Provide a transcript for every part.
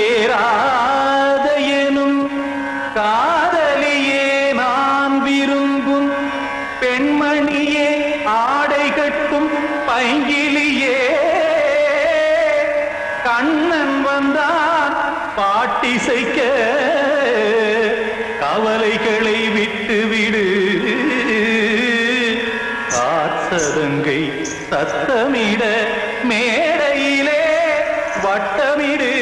கண்மணியேராத எனும் காதலியே நான் விரும்பும் பெண்மணியே ஆடை கட்டும் பைங்கிலியே கண்ணன் வந்தான் பாட்டிசைக்க கவலைகளை விட்டுவிடு காத்ததங்கை சத்தமிட மேடையிலே வட்டமிடு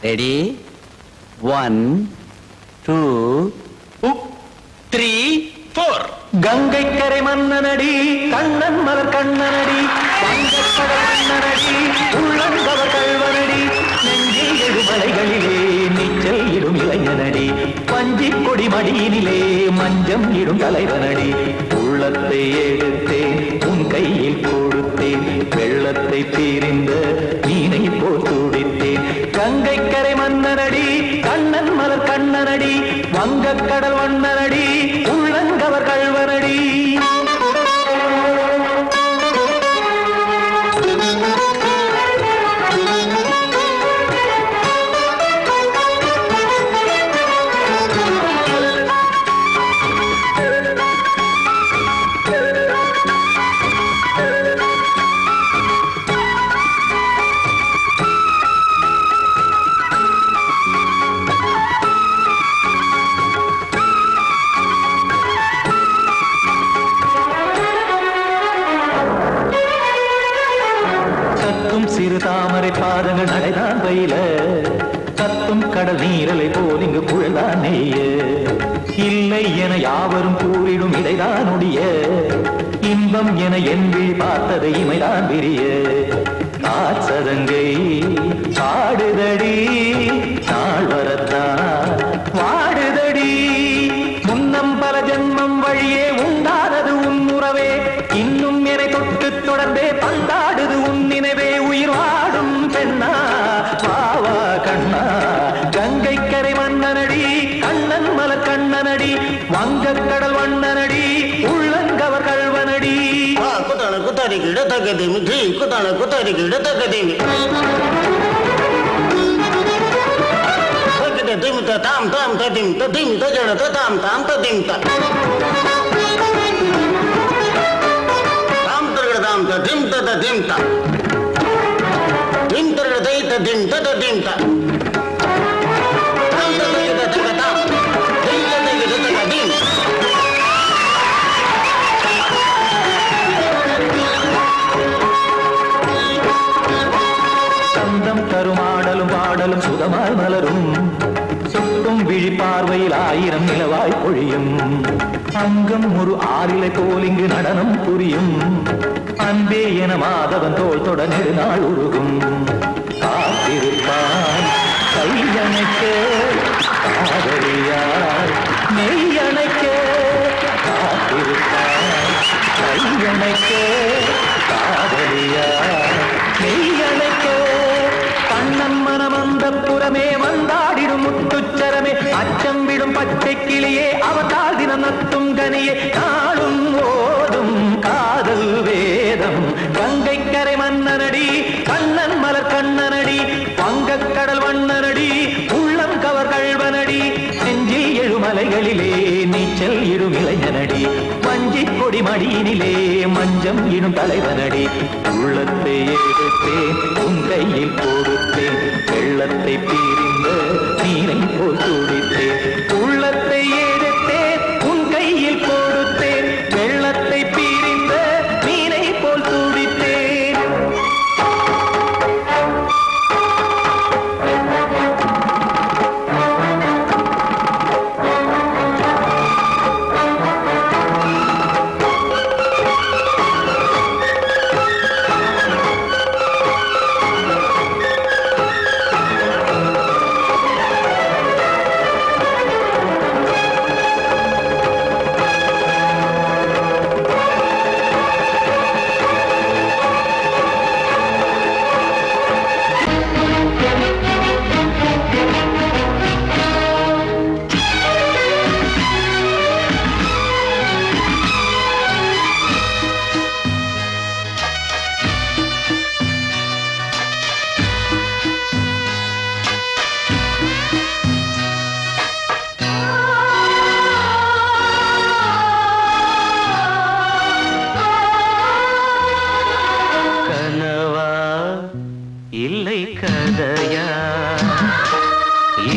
ரெடி 1 2 3 4 கங்கை கரை மன்னனடி கண்ணன் மலர் கண்ணனடி வங்கக்கடல் மன்னனடி உள்ளங்கவர் கல்வனடி நெஞ்சில் எழுமலைகளிலே நீச்சல் இடும் இளைஞனடி பஞ்சி கொடி மடியினிலே மஞ்சம் இடும் தலைவனடி உள்ளத்தை எடுத்தேன் உன் கையில் கொடுத்தேன் வெள்ளத்தை தீரிந்த மீனை போல் துடித்தேன் கங்கை கரை மன்னனடி கண்ணன் மலர் கண்ணனடி வங்கக்கடல் வண்ணனடி உள்ளங்கவர் கல்வனடி சிறு தாமரை பாதங்கள் நடைதான் பயில கத்தும் கடல் நீரலை போல் இங்கு புழல்தான் நெய்ய இல்லை என யாவரும் கூறிடும் இடைதான் உடைய இன்பம் என என் விழி பார்த்ததை இமைதான் விரிய காசதங்கை பாடுதடி நாள் வரத்தான் வாடுதடி முன்னம் பல ஜென்மம் வழியே உண்டானது உன் உறவே இன்னும் என்னை தொட்டு தொடர்ந்தே பந்தாடுது உன் நினைவே உயிர் வாடும் பெண்ணா பாவா கண்ணா கங்கை கரை மன்னனடி கண்ணன் மலர் கண்ணனடி வங்கக்கடல் வண்ணனடி உள்ளங்கவர் கல்வனடி குத்தான குத்தாரிக்கு இடத்தக்கதேமி ஜி குத்தான குத்தாரிக்கு இடத்தக்கதேமி திமித்த தாம் தாம் ததிம் ததிம் தஜட தாம் தாம் ததிம் தாம் தரகட தாம் ததிம் ததிம் தாம் திம் தரகட தை ததிம் ததிம் தாம் தாம் தரகட தகதாம் திம் தரகட தகதிம் சந்தம் கருமாடலும் பாடலும் சுதமாய் மலரும் சுட்டும் விழி பார்வையில் ஆயிரம் நிலவாய் பொழியும் அங்கம் ஒரு ஆறிலை போல் இங்கு நடனம் புரியும் அன்பே என மாதவன் தோள் தொட நெடுநாள் உருகும் காத்திருப்பான் கையணைக்க காதலியார் மெய்யணைக்க காத்திருப்பான் கையணைக்க காதலியார் மெய்யணைக்க கண்ணன் மனம் அந்த புறமே வந்தாடிடும் முத்துச்சரமே அச்சம் விடும் பச்சை கிளியே அவதால் தினம் நத்தும் கனியே நாளும் ஓதும் காதல் வேதம் கங்கை கரை மன்னனடி கண்ணன் மலர் கண்ணனடி வங்கக்கடல் வண்ணனடி உள்ளம் கவர் கல்வனடி நெஞ்சில் எழுமலைகளிலே நீச்சல் இடும் இளைஞனடி வஞ்சி கொடி மடியினிலே மஞ்சம் இடும் தலைவனடி உள்ளத்தை எடுத்தேன் உன் கையில் கொடுத்தேன் வெள்ளத்தை பீரிந்த நீரை போல் துடித்தேன் உள்ளத்தை எடுத்தேன் உன் கையில் கொடுத்தேன் வெள்ளத்தை பீரிந்த நீரை போல் துடித்தேன்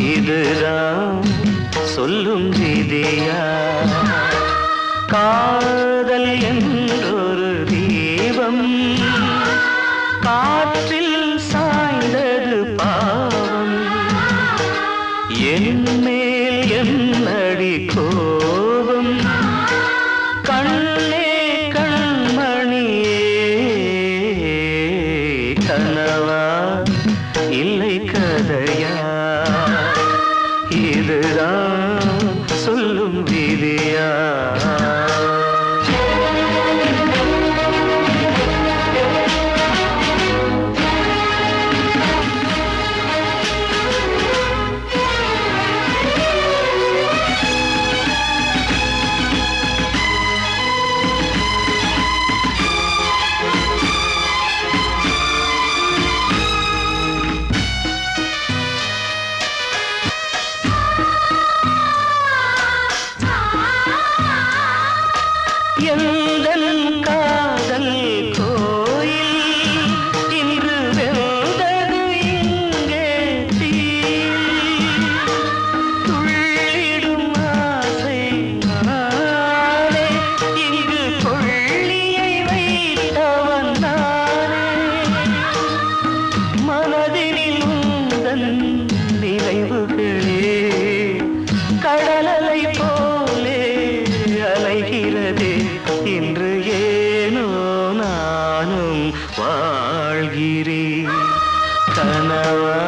இதுதான் சொல்லும் விதியா காதல் என்றொரு தீபம் காற்றில் சாய்ந்தது பாவம் என் மேல் என்னடி கோபம் கண்ணே கண்மணியே கனவா இல்லை கதையா இதுதான் சொல்லும் விதியா எந்தன் காதல் கோயில் இன்று வெந்தது இங்கே தீ துள்ளிடும் ஆசை நானே இங்கு கொள்ளியை வைத்தவன் நானே மனதினில் உந்தன் நினைவுகளே கடலலை போலே அலைகிறதே இன்று ஏனோ நானும் வாழ்கிறேன் கனவா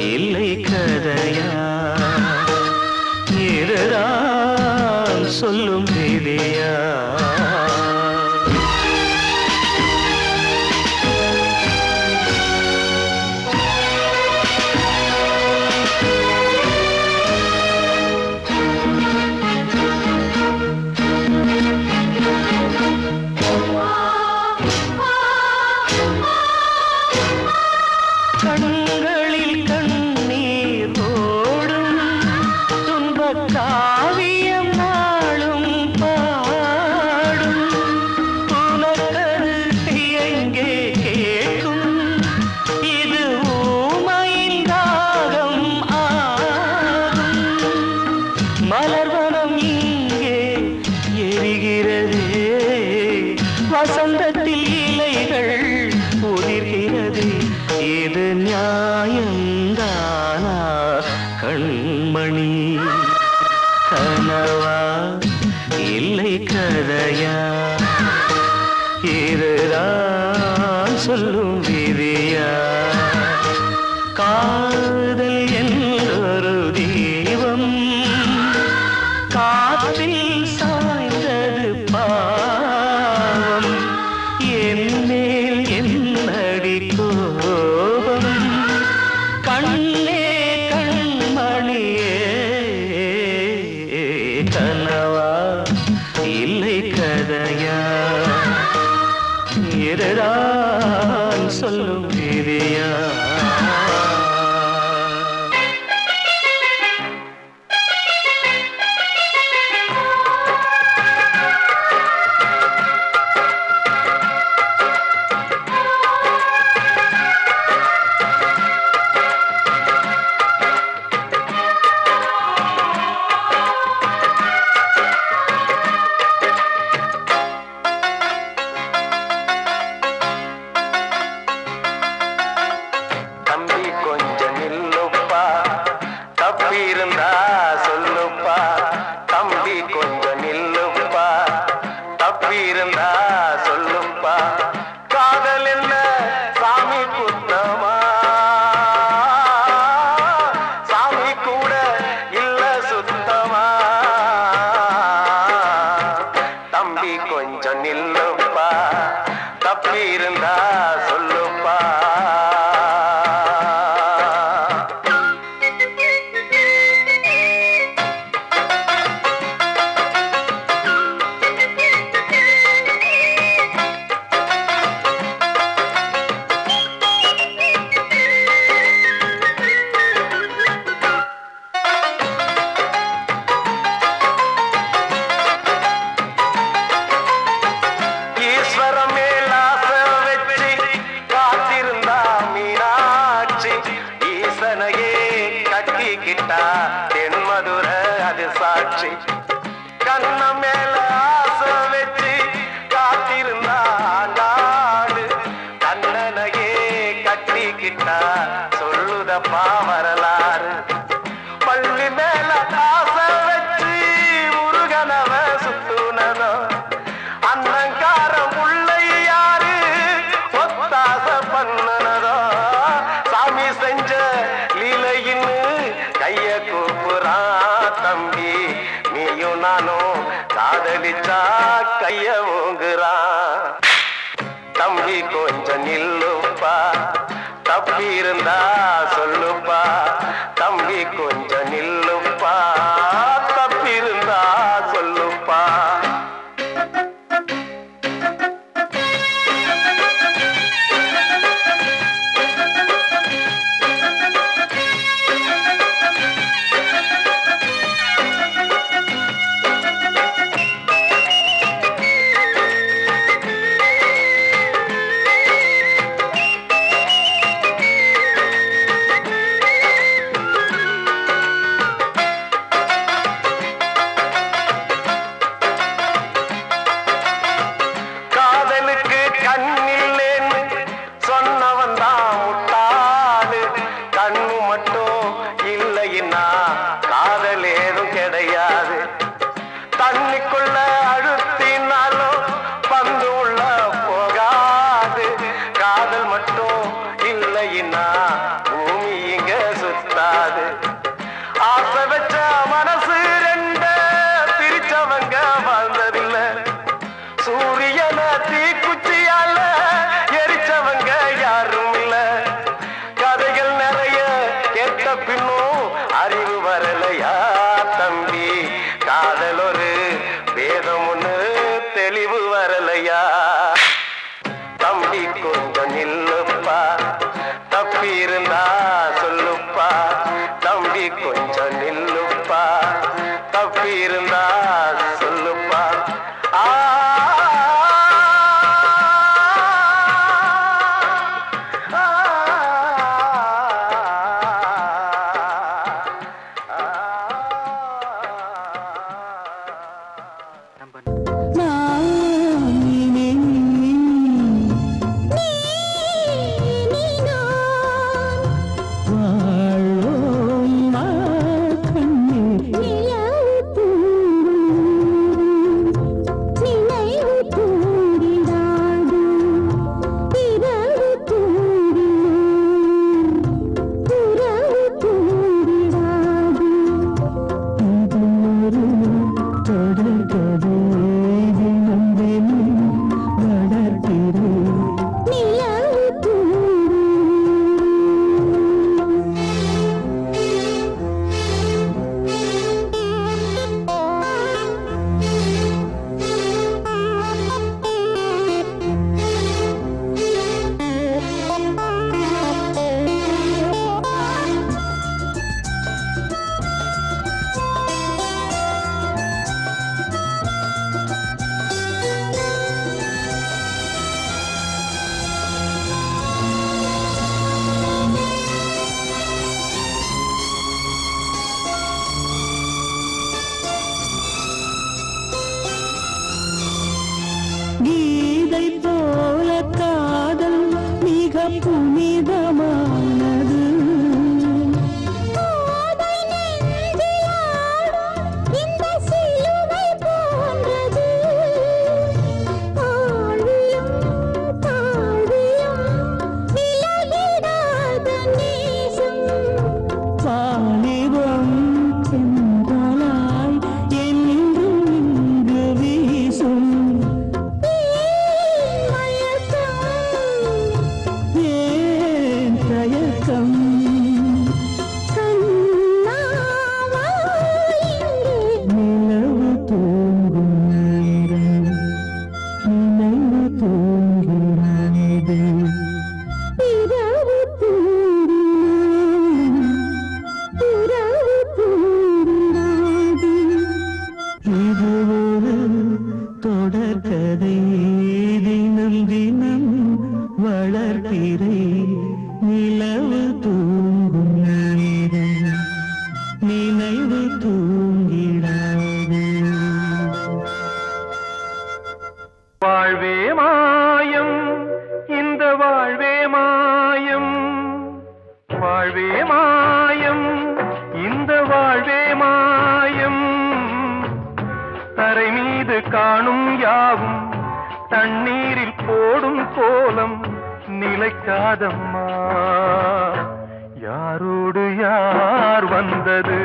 இல்லை கதையா இதுதான் சொல்லும் விதியா கண்களில் கண்ணீர் கட்டிக்கிட்டா தென்மதுர அது சாட்சி கண்ண மேல ஆசை வச்சு காத்திருந்தா நாடு கண்ணனையே கட்டிக்கிட்டா சொல்லுதப்பா வரலாறு பள்ளி மேல ஆசை வச்சு முருகனவ சுத்துனதோ அன்னங்கார முல்லை யாரு ஒத்தாச பண்ணனதோ சாமி செஞ்ச லீலையின்னு கைய கூப்புறா தம்பி நீயும் நானும் காதலிச்சா கைய ஓங்குறா தம்பி கொஞ்சம் நில்லுப்பா தப்பி இருந்தா சொல்லுப்பா தம்பி கொஞ்சம் நில்லுப்பா தப்பி இருந்தா சொல்லுப்பா அறிவு வரலையா தம்பி காதல் ஒரு வேதம் ஒண்ணு தெளிவு வரலையா தம்பி கொஞ்சம் நில்லுப்பா தப்பி இருந்தா சொல்லுப்பா தம்பி கொஞ்சம் நில்லுப்பா தப்பி இருந்தா சொல்லுப்பா கீதை போல காதல் மிக புனிதமானது இந்த சிலுவை போன்றது ஆழியும் தாழியும் விலகிடாத நேசம் வாலிபம் சென்றலாய் என்றும் இங்கு வீசும் நிற்காதம்மா யாரோடு யார் வந்தது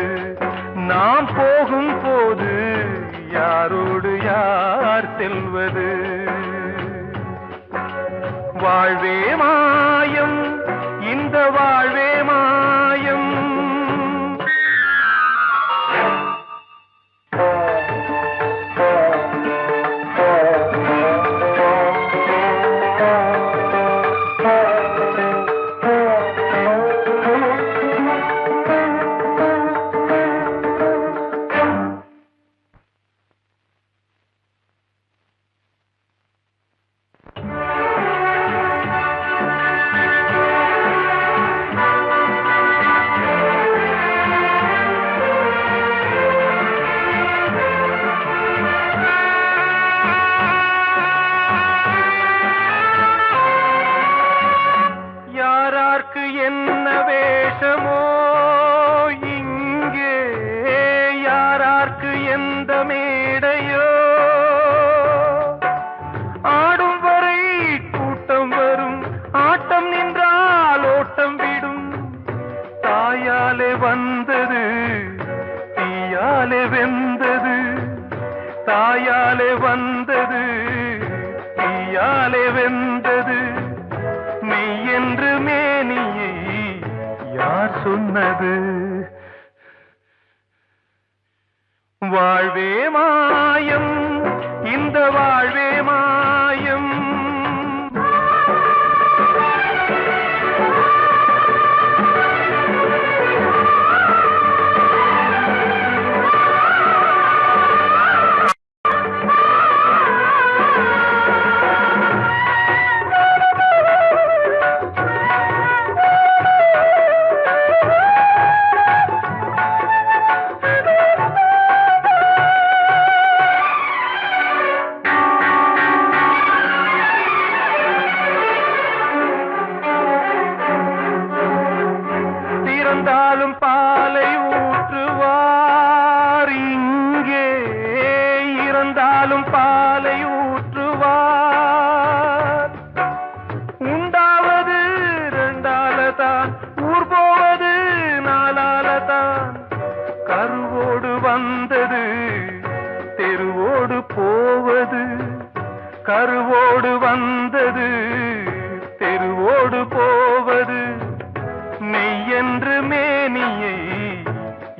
நாம் போகும் போது யாரோடு யார் செல்வது வாழ்வே மாயம் இந்த வாழ்வே மாயம் என்ன வேஷமோ இங்கே யாரார்க்கு எந்த மேடையோ ஆடும் வரை கூட்டம் வரும் ஆட்டம் நின்றால் ஓட்டம் விடும் தாயாலே வந்தது தீயாலே வெந்தது தாயாலே வந்தது தீயாலே வெந்தது மெய் என்று மேனியை யார் சொன்னது வாழ்வே மாயம் இந்த வாழ்வே மாயம் திறந்தாலும் பாலை ஊற்றுவார் இங்கே இறந்தாலும் பாலை ஊற்றுவார் உண்டாவது ரெண்டாலதான் ஊர் போவது நாலாலதான் கருவோடு வந்தது தெருவோடு போவது கருவோடு வந்தது தெருவோடு போவது மெய் என்று மேனியை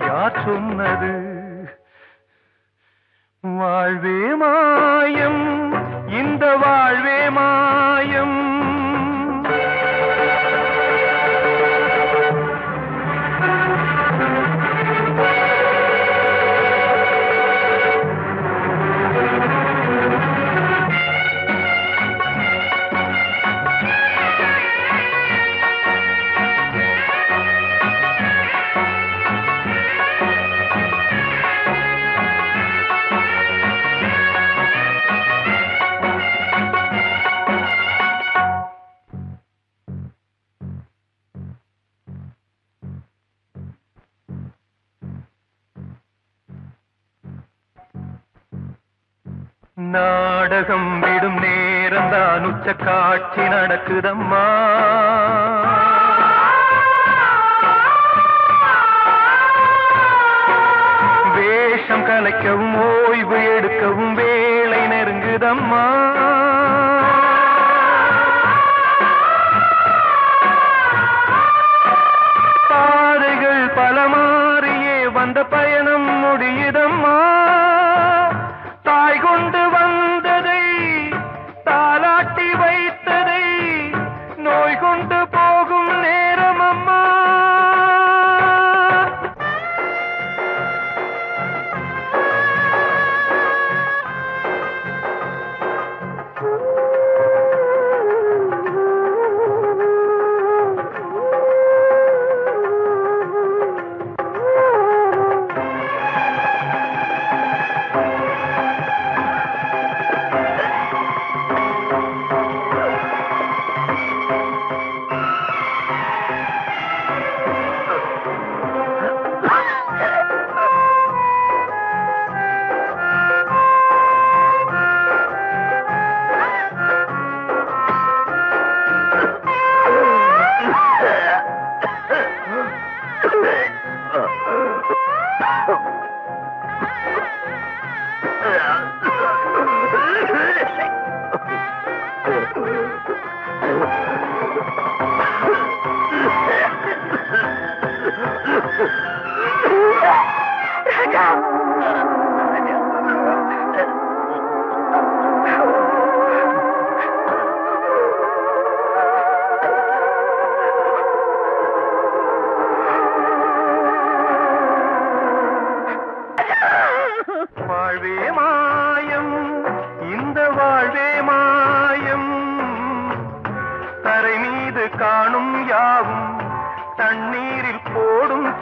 யார் சொன்னது வாழ்வே மாயம் இந்த வாழ்வே மாயம் நாடகம் விடும் நேரம் தான் உச்ச காட்சி நடக்குதம்மா வேஷம் கலைக்கவும் ஓய்வு எடுக்கவும் வேளை நெருங்குதம்மா பாதைகள் பல மாறியே வந்த பயணம் முடியுதம்மா தாய் கொண்டு வந்ததை தாலாட்டி வைத்ததை நோய் கொண்டு போகும் நேரம் அம்மா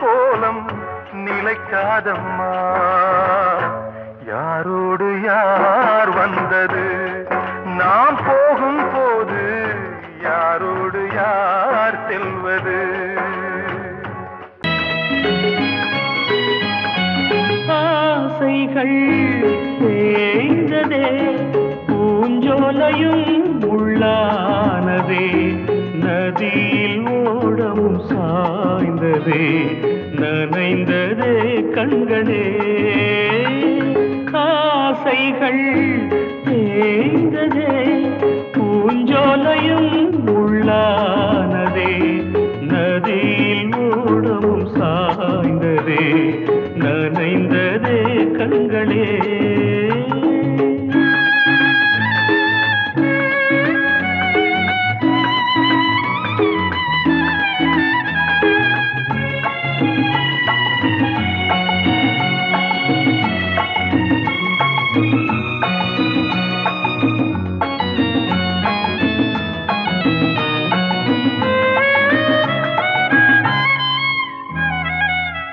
கோலம் நிலைக்காதம்மா. யாரோடு யார் வந்தது நாம் போகும் போது, யாரோடு யார் செல்வது? ஆசைகள் தேய்ந்ததே, பூஞ்சோலையும் உள்ளானதே, நதியில் ஓடமும் சாய்ந்ததே, நனைந்ததே கண்களே. ஆசைகள் தேய்ந்ததே, பூஞ்சோலையும் உள்ளானதே, நதியில் ஓடமும் சாய்ந்ததே, நனைந்ததே கண்களே.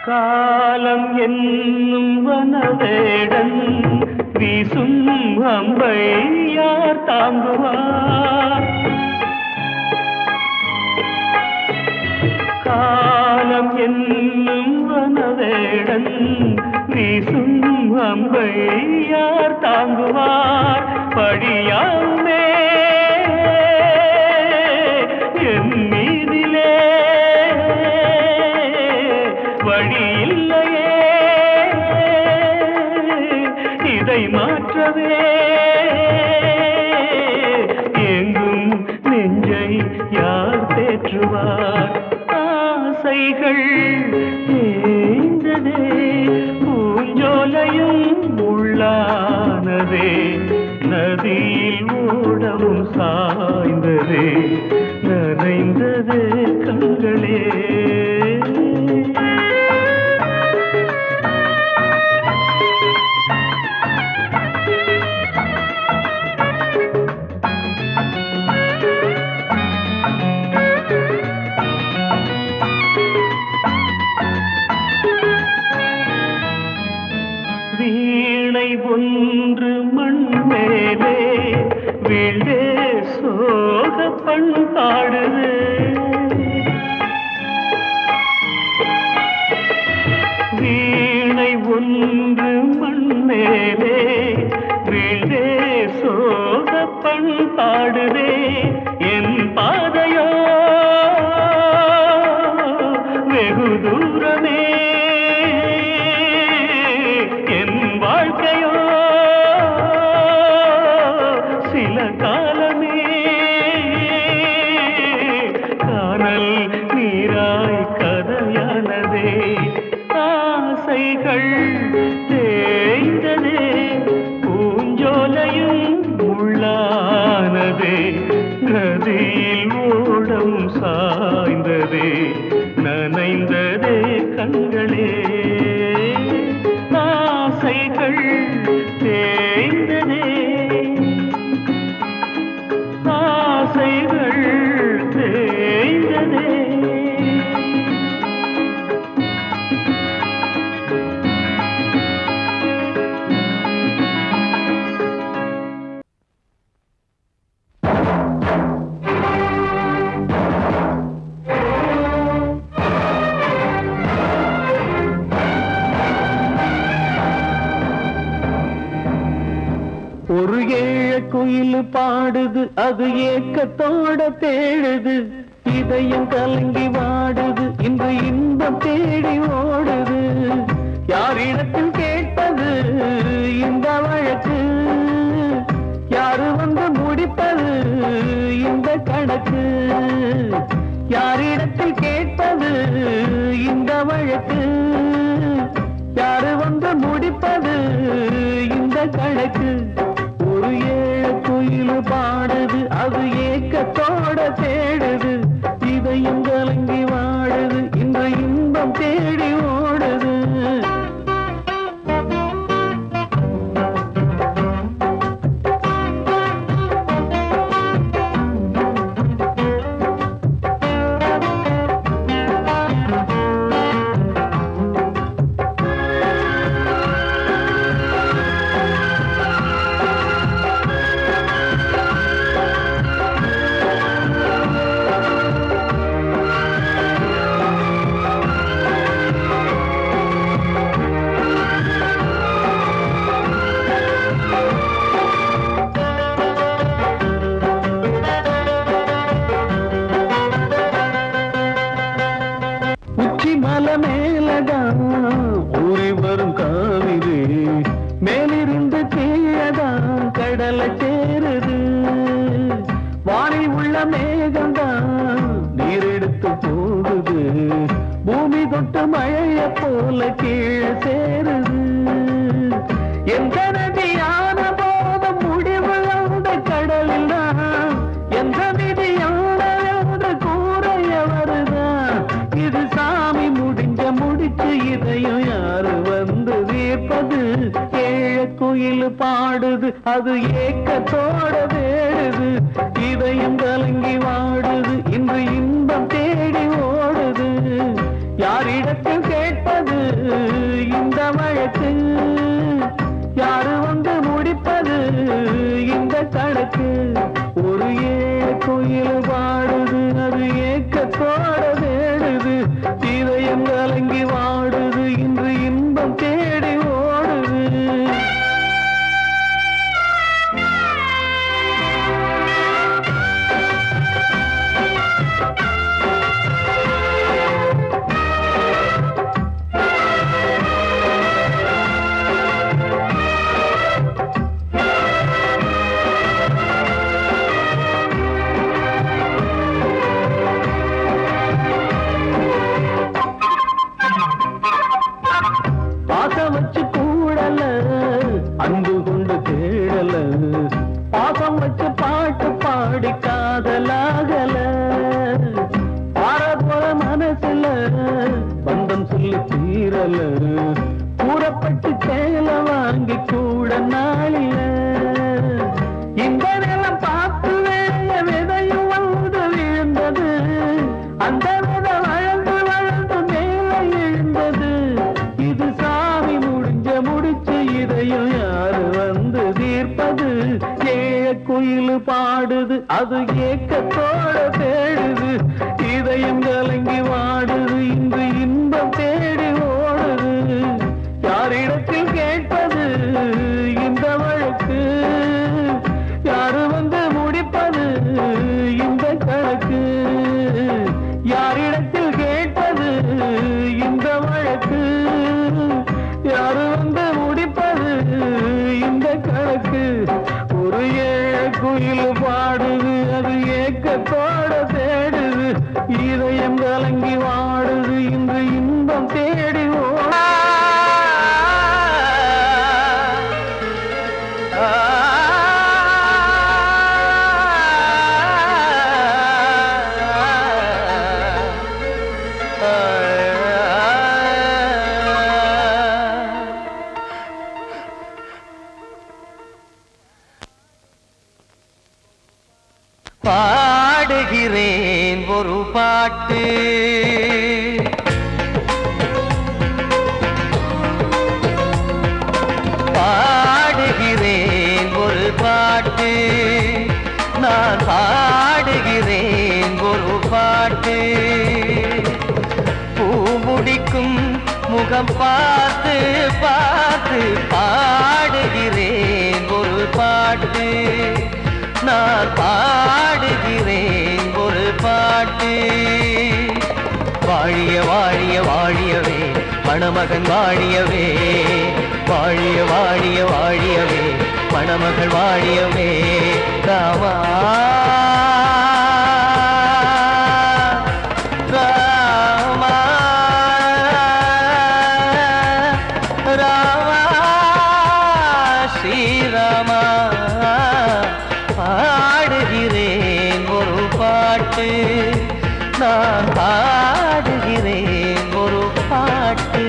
காலம் என்னும் வனவேடன் வீசும் அம்பை யார் தாங்குவார்? காலம் என்னும் வனவேடன் வீசும் அம்பை யார் தாங்குவார்? படியாமே என் மீதிலே வழி இல்லையே, இதை மாற்றவே எங்கும் நெஞ்சை யார் தேற்றுவார்? ஆசைகள் தேய்ந்ததே, பூஞ்சோலையும் உள்ளானதே, நதியில் ஓடமும் சாய்ந்ததே, நனைந்ததே கண்களே. வீணை ஒன்று மண் மேலே வீழ்ந்தே சோக பண்பாடுது. வீணை ஒன்று மண் மேலே வீழ்ந்தே சோக பண்பாடுதே. என் பாதையோ வெகு தூரமே, என் வாழ்க்கையோ சில காலமே, காணல் நீராய் கதையானதே. ஆசைகள் தேய்ந்ததே, பூஞ்சோலையும் உள்ளானதே, நதியில் ஓடம் சாய்ந்ததே, நனைந்ததே கண்களே. ஆசைகள் தேய்ந்ததே, ஆசைகள் தேய்ந்ததே. ஒரு ஏழை குயில் பாடுது, அது ஏக்கத்தோட தேடுது, இதயம் கலங்கி வாடுது, இன்று இன்பம் தேடி ஓடுது. யாரிடத்தில் கேட்பது இந்த வழக்கு, யாரு வந்து முடிப்பது இந்த கணக்கு? யாரிடத்தில் கேட்பது இந்த வழக்கு, யாரு வந்து முடிப்பது இந்த கணக்கு? ஒரு ஏழை குயில் பாடுது, அது ஏக்கத்தோட தேடுது, இதயம் கலங்கி வாடுது, இன்று இன்பம் தேடி ஓடுது. போல கீழே சேருது. எந்த நதியான போத முடிவு அந்த கடலில் தான், எந்த விதியான என்று கூற எவருதான். இது சாமி முடிச்சு இதையும் யாரு வந்து தீர்ப்பது? ஏழ குயில் பாடுது, அது ஏக்கத்தோட தேடுது. இதயம் கலங்கி வாடுது, இன்று இன்பம் தேடி ஓடுது. யாரிடத்தில் கேட்பது இந்த வழக்கு? யாரு வந்து முடிப்பது இந்த கணக்கு? ஒரு ஏழ குயில் பாடுது, அது ஏக்கத்தோட தேடுது. இதயம் கலங்கி வாடுது, இன்று இன்பம் தேடி ஓடுது. பாசம் வச்சு கூடல, அன்பு கொண்டு தேடல. பாசம் வச்சு பாட்டு பாடி காதலாகல. பார போல மனசுல பந்தம் சொல்லி தீரல. கூறப்பட்டு சேல வாங்கி கூட நாளில. இந்த நிலம் பார்த்து வேய விதையும் வந்து விழுந்தது. அந்த விதை வளர்ந்து வளர்ந்து மேலே எழுந்தது. இது சாமி முடிச்சு இதையும் யாரு வந்து தீர்ப்பது? ஏழ குயில் பாடுது, அது ஏக்கத்தோட தேடுது. இதயம் கலங்கி வாடுது, இன்று இன்பம் தேடி ஓடுது. யாரிடத்தில் கேட்பது இந்த வழக்கு? யாரு வந்து முடிப்பது இந்த கணக்கு? யாரிடத்தில் கேட்பது இந்த வழக்கு? யாரு வந்து முடிப்பது இந்த கணக்கு? ஒரு ஏழ குயில் பாடுது, அது ஏக்கத்தோட தேடுது. இதயம் கலங்கி வாடுது, இன்று இன்பம் தேடி ஓடுது. பாடுகிறேன் ஒரு பாட்டு, பாடுகிறேன் ஒரு பாட்டு. நான் பாடுகிறேன் ஒரு பாட்டு. பூ முடிக்கும் முகம் பார்த்து பார்த்து பாடுகிறேன் ஒரு பாட்டு. நான் பாடுகிறேன் ஒரு பாட்டு. வாழிய வாழிய வாழியவே மணமகன் வாழியவே. வாழிய வாழிய வாழியவே மணமகள் வாழியவே. ராமா ராமா ராமா ஸ்ரீராமா. பாடுகிறேன் ஒரு பாட்டு. நான் பாடுகிறேன் ஒரு பாட்டு.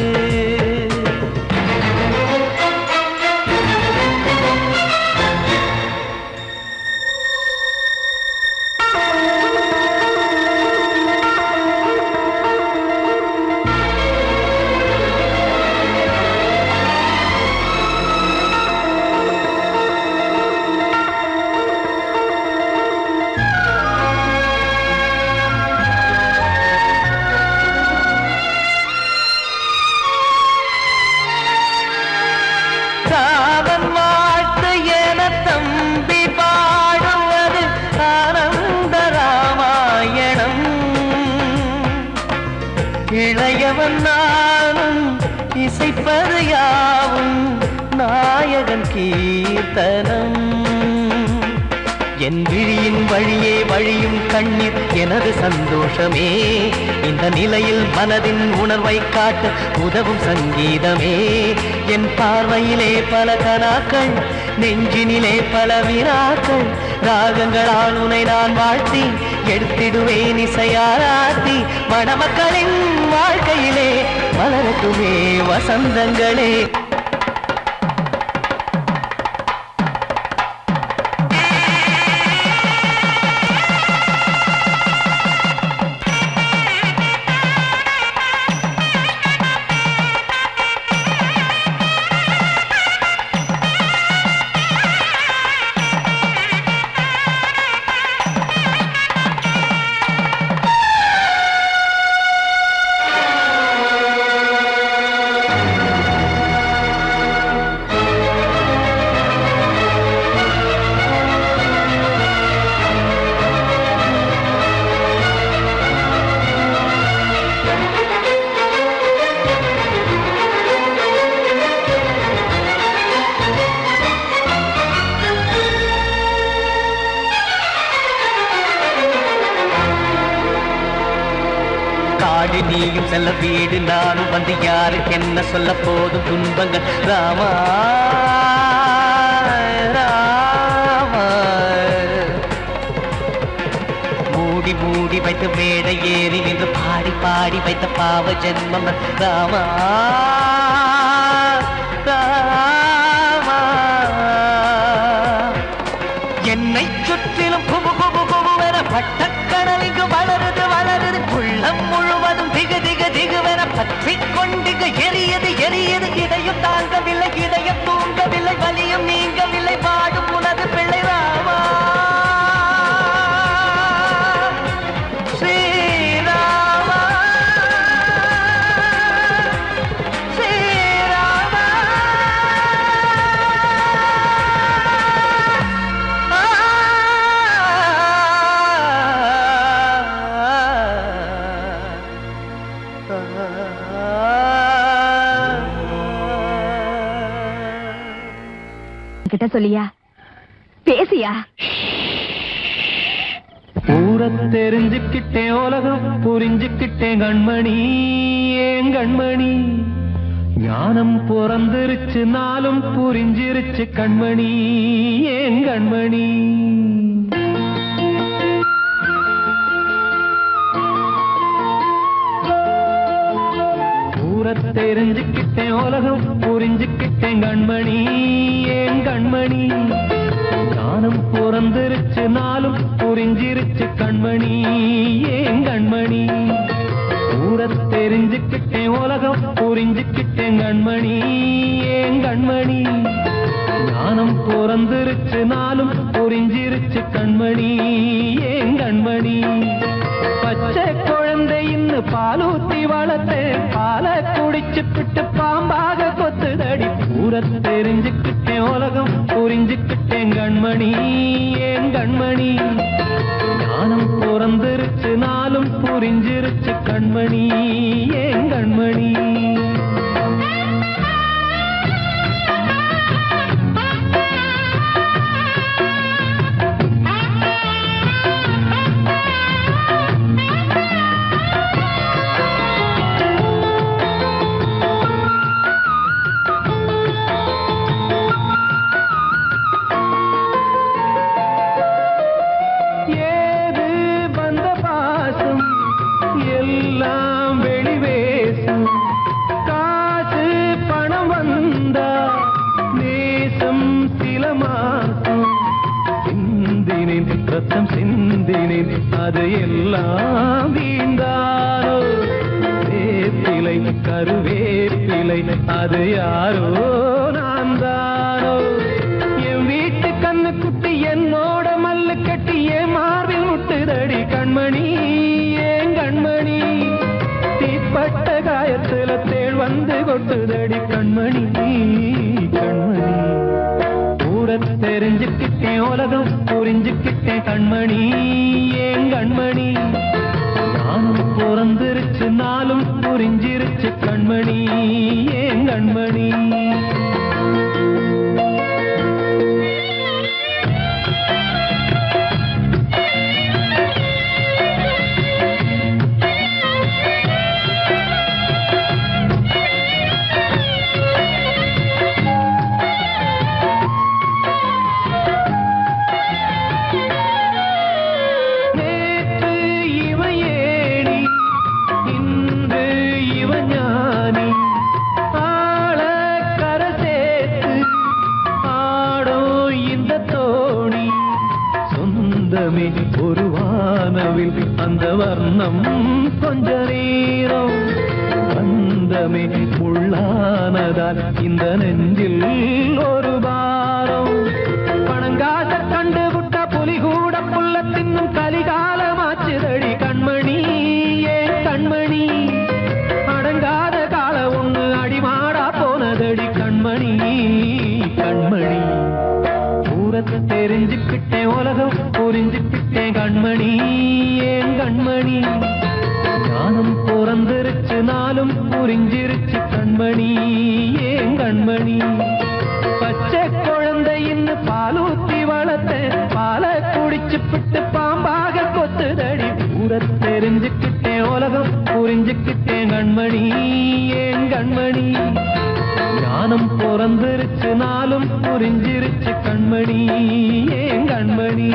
காதல் வாழ்த்து என தம்பி பாடுவது ஆனந்த ராமாயணம். இளையவன் நானும் இசைப்பது யாவும் நாயகன் கீர்த்தனம். என் விழியின் வழியே வழியும் கண்ணீர் எனது சந்தோஷமே. இந்த நிலையில் மனதின் உணர்வை காட்ட உதவும் சங்கீதமே. என் பார்வையிலே பல கனாக்கள், நெஞ்சினிலே பல வினாக்கள். ராகங்களால் உனை நான் வாழ்த்தி எடுத்திடுவேன் இசையாராத்தி. மணமக்களின் வாழ்க்கையிலே மலரட்டுமே வசந்தங்களே. காடு நீயும் செல்ல வீடு நானும் வந்து யாருக்கு என்ன சொல்ல போதும் துன்பங்கள். ராமா ராமா மூடி மூடி வைத்த மேடை ஏறி நின்று பாடி பாடி வைத்த பாவ ஜென்மம். ராமா ராமா என்னை சுற்றிலும் குபு குபு குபுவென பட்டக்கடல் இங்கு வளருது வளருது. உள்ளம் முழுவதும் திகு திகு திகுவென பற்றிக் கொண்டிகு எரியது எரியது. இதையும் தாங்கவில்லை இதயம் தூங்கவில்லை வலியும் நீங்கவில்லை பாடும் உனது பிள்ளை. ராமா ஸ்ரீராமா ஸ்ரீராமா. கிட்ட சொல்லியா பேசியா? ஊரை தெரிஞ்சுக்கிட்டேன் உலகம் புரிஞ்சுக்கிட்டேன் கண்மணி ஏன் கண்மணி. ஞானம் பிறந்திருச்சு நாளும் புரிஞ்சிருச்சு கண்மணி ஏன் கண்மணி. ஊரை தெரிஞ்சுக்கிட்டேன் உலகம் புரிஞ்சுக்கிட்டேன் கண்மணி ஏன் கண்மணி. ஞானம் பிறந்திருச்சு நாளும் புரிஞ்சிருச்சு கண்மணி ஏன் கண்மணி. ஊரை தெரிஞ்சுக்கிட்டேன் உலகம் புரிஞ்சுக்கிட்டேன் கண்மணி ஏன் கண்மணி. ஞானம் பிறந்திருச்சு நாளும் புரிஞ்சிருச்சு கண்மணி ஏன் கண்மணி. பச்சை குழந்தை இன்னும் பாலூத்தி வளர்த்தேன் பால குடிச்சு பிட்டு பாம்பாக கொத்துதடி. ஊரை தெரிஞ்சுக்கிட்டேன் உலகம் புரிஞ்சுக்கிட்டேன் கண்மணி ஏன் கண்மணி. ஞானம் பிறந்திருச்சு நாளும் புரிஞ்சிருச்சு கண்மணி ஏன் கண்மணி. ரத்தம் சிந்தினேன் அது எல்லாம் வீந்தாரோ. வேப்பிலை கருவேப்பிலை அது யாரோ நான் தானோ. என் வீட்டு கண்ணு குட்டி என்னோட மல்லு கட்டி என் மார்பில் முட்டுதடி கண்மணி ஏன் கண்மணி. தீப்பட்ட காயத்துல தேள் வந்து கொட்டுதடி கண்மணி கண்மணி. ஊரை தெரிஞ்சுக்கிட்டேன் உலகம் புரிஞ்சுக்கிட்டேன் கண்மணி ஏன் கண்மணி. நானும் பிறந்திருச்சு நாளும் புரிஞ்சிருச்சு கண்மணி ஏன் கண்மணி. அந்த வர்ணம் கொஞ்ச நேரம் பந்தமே உள்ளானதால் இந்த நெஞ்சில் ஒரு பாரம் பணங்காச கண்டு விட்ட புலி கூட புல்ல தின்னும் கலிகாலமாச்சுதடி கண்மணி ஏன் கண்மணி அடங்காத கால ஒண்ணு அடிமாடா போனதடி கண்மணி கண்மணி ஊரத்தை தெரிஞ்சுக்கிட்டேன் உலகம் புரிஞ்சுக்கிட்டேன் கண்மணி ஏன் கண்மணி ஞானம் பிறந்திருச்சு நாளும் புரிஞ்சிருச்சு கண்மணி ஏன் கண்மணி பச்சை குழந்தை இன்னும் பாலூத்தி வளர்த்த பாலை குடிச்சு பிட்டு பாம்பாக கொத்துதடி ஊரை தெரிஞ்சுக்கிட்டேன் உலகம் புரிஞ்சுக்கிட்டேன் கண்மணி ஏன் கண்மணி ஞானம் பிறந்திருச்சு நாளும் புரிஞ்சிருச்சு கண்மணி ஏன் கண்மணி